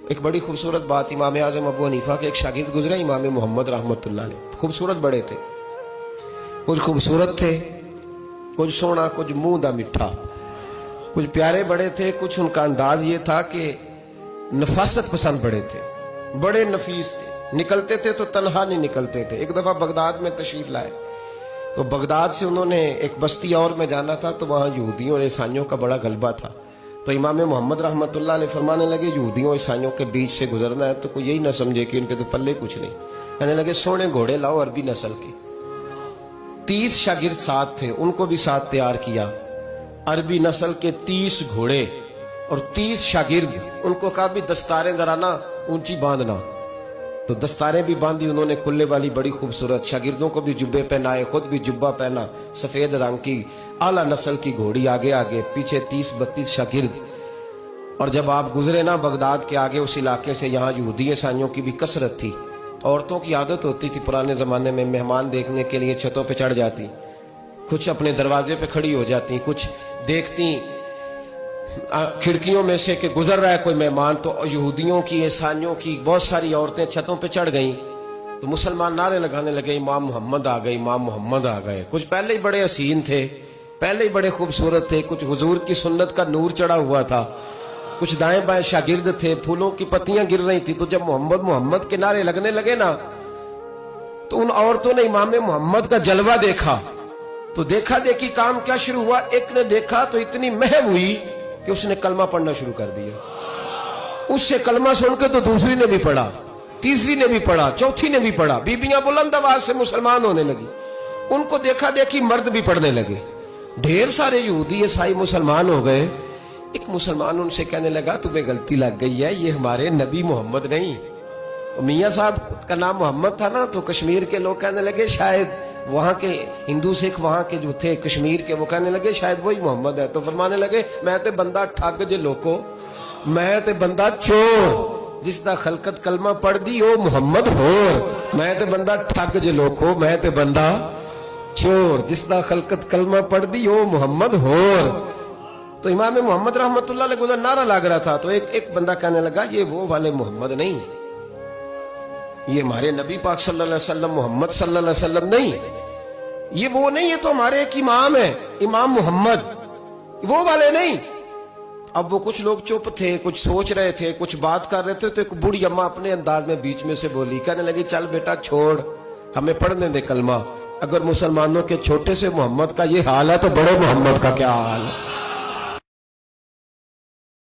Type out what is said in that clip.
ایک بڑی خوبصورت بات، امام اعظم ابو حنیفہ کے ایک شاگرد گزرے امام محمد رحمۃ اللہ علیہ، خوبصورت بڑے تھے، کچھ خوبصورت تھے، کچھ سونا، کچھ منہ دا مٹھا، کچھ پیارے بڑے تھے، کچھ ان کا انداز یہ تھا کہ نفاست پسند بڑے تھے، بڑے نفیس تھے، نکلتے تھے تو تنہا نہیں نکلتے تھے۔ ایک دفعہ بغداد میں تشریف لائے تو بغداد سے انہوں نے ایک بستی اور میں جانا تھا، تو وہاں یہودیوں اور عیسائیوں کا بڑا غلبہ تھا، تو امام محمد رحمۃ اللہ علیہ فرمانے لگے یہودیوں اور عیسائیوں کے بیچ سے گزرنا ہے تو کوئی یہی نہ سمجھے کہ ان کے تو پلے کچھ نہیں، کہنے لگے سونے گھوڑے لاؤ عربی نسل کے۔ 30 شاگرد ساتھ تھے، ان کو بھی ساتھ تیار کیا، عربی نسل کے 30 گھوڑے اور 30 شاگرد، ان کو کہا بھی دستاریں ذرا نا اونچی باندھنا، تو دستاریں بھی باندھی انہوں نے کلے والی بڑی خوبصورت، شاگردوں کو بھی جبے پہنائے، خود بھی جبہ پہنا، سفید رنگ کی اعلیٰ نسل کی گھوڑی، آگے آگے پیچھے 30-32 شاگرد۔ اور جب آپ گزرے نا بغداد کے آگے اس علاقے سے، یہاں یہودی عیسائیوں کی بھی کثرت تھی، عورتوں کی عادت ہوتی تھی پرانے زمانے میں مہمان دیکھنے کے لیے چھتوں پہ چڑھ جاتی، کچھ اپنے دروازے پہ کھڑی ہو جاتی، کچھ دیکھتی کھڑکیوں میں سے کہ گزر رہا ہے کوئی مہمان، تو یہودیوں کی عیسائیوں کی بہت ساری عورتیں چھتوں پہ چڑھ گئیں، تو مسلمان نعرے لگانے لگے امام محمد آ گئے، امام محمد آ گئے۔ کچھ پہلے ہی بڑے حسین تھے، پہلے ہی بڑے خوبصورت تھے، کچھ حضور کی سنت کا نور چڑھا ہوا تھا، کچھ دائیں بائیں شاگرد تھے، پھولوں کی پتیاں گر رہی تھی، تو جب محمد محمد کے نعرے لگنے لگے نا تو ان عورتوں نے امام محمد کا جلوہ دیکھا، تو دیکھا دیکھی کام کیا شروع ہوا، ایک نے دیکھا تو اتنی مہم ہوئی کہ اس نے کلمہ پڑھنا شروع کر دیا، اس سے کلمہ سن کے تو دوسری نے بھی پڑھا، تیسری نے بھی پڑھا، چوتھی نے بھی پڑھا، بیبیاں بلند آواز سے مسلمان ہونے لگی، ان کو دیکھا دیکھی مرد بھی پڑھنے لگے، ڈھیر سارے یہودی عیسائی مسلمان ہو گئے۔ ایک مسلمان ان سے کہنے لگا تمہیں غلطی لگ گئی ہے، یہ ہمارے نبی محمد نہیں۔ تو میاں صاحب کا نام محمد تھا نا، تو کشمیر کے لوگ کہنے لگے شاید وہاں کے ہندو سکھ وہاں کے جو تھے کشمیر کے، وہ کہنے لگے شاید وہی محمد ہے، تو فرمانے لگے میں تے بندہ ٹھگ جے لوکو، میں تے بندہ چور، جس دا خلقت کلمہ پڑھ دی او محمد ہور، میں تے بندہ ٹھگ جے لوکو، میں تے بندہ چور، جس دا خلقت کلمہ پڑھ دی او محمد ہور۔ تو امام محمد رحمۃ اللہ علیہ کو نعرہ لگ رہا تھا، تو ایک بندہ کہنے لگا یہ وہ والے محمد نہیں، یہ ہمارے نبی پاک صلی اللہ علیہ وسلم محمد صلی اللہ علیہ وسلم نہیں، یہ وہ نہیں، یہ تو ہمارے ایک امام ہے امام محمد، وہ والے نہیں۔ اب وہ کچھ لوگ چپ تھے، کچھ سوچ رہے تھے، کچھ بات کر رہے تھے، تو ایک بوڑھی اماں اپنے انداز میں بیچ میں سے بولی، کہنے لگی چل بیٹا چھوڑ، ہمیں پڑھنے دے کلمہ، اگر مسلمانوں کے چھوٹے سے محمد کا یہ حال ہے تو بڑے محمد کا کیا حال ہے۔